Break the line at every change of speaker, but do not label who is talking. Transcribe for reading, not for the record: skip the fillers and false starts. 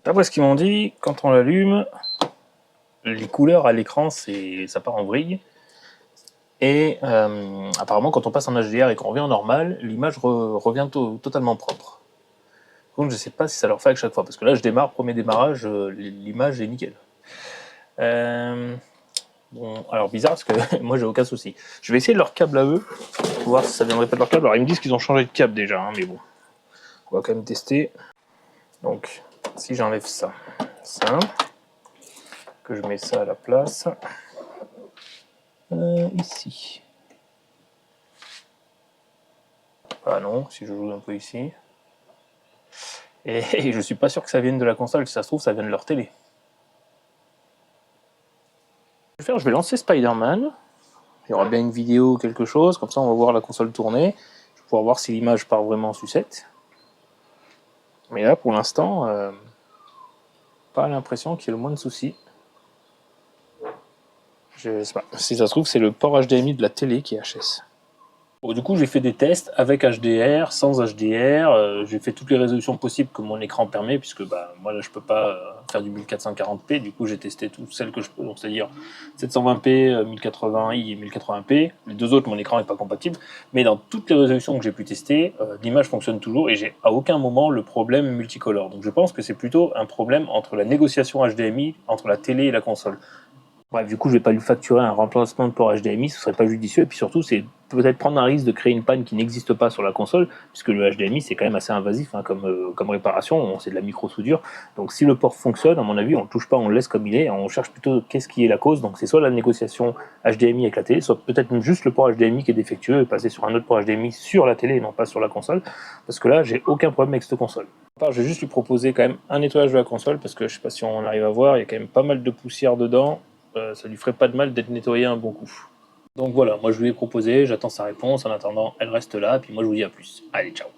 D'après ce qu'ils m'ont dit, quand on l'allume, les couleurs à l'écran, ça part en vrille. Et apparemment, quand on passe en HDR et qu'on revient en normal, l'image revient totalement propre. Donc je sais pas si ça leur fait à chaque fois, parce que là je démarre, premier démarrage, l'image est nickel. Bon, alors bizarre parce que moi j'ai aucun souci. Je vais essayer de leur câble à eux, pour voir si ça viendrait pas de leur câble. Alors ils me disent qu'ils ont changé de câble déjà, hein, mais bon, on va quand même tester. Donc si j'enlève ça, que je mets ça à la place, ici. Ah non, si je joue un peu ici. Et je suis pas sûr que ça vienne de la console, si ça se trouve ça vient de leur télé. Je vais lancer Spider-Man. Il y aura bien une vidéo ou quelque chose, comme ça on va voir la console tourner. Je vais pouvoir voir si l'image part vraiment en sucette. Mais là pour l'instant, pas l'impression qu'il y ait le moins de soucis. Je sais pas. Si ça se trouve, c'est le port HDMI de la télé qui est HS. Bon, du coup, j'ai fait des tests avec HDR, sans HDR. J'ai fait toutes les résolutions possibles que mon écran permet, puisque moi là, je peux pas faire du 1440p. Du coup, j'ai testé toutes celles que je peux, donc c'est-à-dire 720p, 1080i et 1080p. Les deux autres, mon écran n'est pas compatible. Mais dans toutes les résolutions que j'ai pu tester, l'image fonctionne toujours et j'ai à aucun moment le problème multicolore. Donc je pense que c'est plutôt un problème entre la négociation HDMI, entre la télé et la console. Bref, du coup, je vais pas lui facturer un remplacement de port HDMI, ce serait pas judicieux. Et puis surtout, c'est peut-être prendre un risque de créer une panne qui n'existe pas sur la console, puisque le HDMI, c'est quand même assez invasif hein, comme réparation, c'est de la micro-soudure. Donc si le port fonctionne, à mon avis, on ne touche pas, on le laisse comme il est, on cherche plutôt qu'est-ce qui est la cause. Donc c'est soit la négociation HDMI avec la télé, soit peut-être juste le port HDMI qui est défectueux et passer sur un autre port HDMI sur la télé et non pas sur la console, parce que là, j'ai aucun problème avec cette console. Je vais juste lui proposer quand même un nettoyage de la console, parce que je sais pas si on arrive à voir, il y a quand même pas mal de poussière dedans. Ça lui ferait pas de mal d'être nettoyé un bon coup. Donc voilà, moi je lui ai proposé, j'attends sa réponse, en attendant elle reste là, puis moi je vous dis à plus. Allez, ciao.